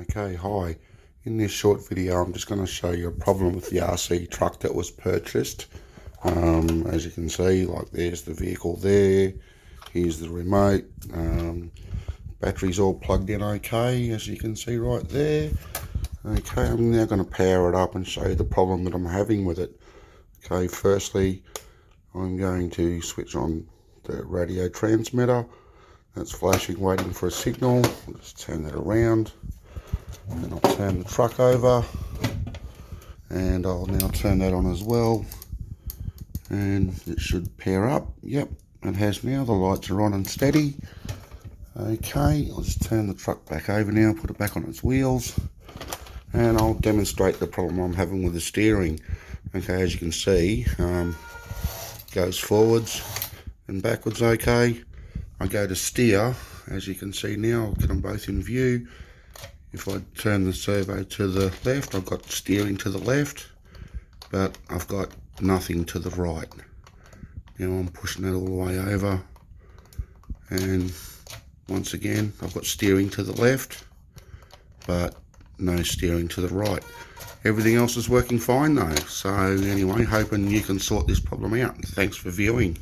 Okay, hi. In this short video I'm just going to show you a problem with the RC truck that was purchased. As you can see, like there's the vehicle there, here's the remote, battery's all plugged in okay, as you can see right there. Okay, I'm now going to power it up and show you the problem that I'm having with it. Okay, firstly I'm going to switch on the radio transmitter. That's flashing, waiting for a signal. I'll just turn that around. And I'll turn the truck over. And I'll now turn that on as well. And it should pair up. Yep, it has now. The lights are on and steady. Okay, I'll just turn the truck back over now, put it back on its wheels. And I'll demonstrate the problem I'm having with the steering. Okay, as you can see, goes forwards and backwards okay. I go to steer, as you can see now, I'll get them both in view. If I turn the servo to the left, I've got steering to the left, but I've got nothing to the right. Now I'm pushing it all the way over, and once again, I've got steering to the left, but no steering to the right. Everything else is working fine though. So anyway, hoping you can sort this problem out. Thanks for viewing.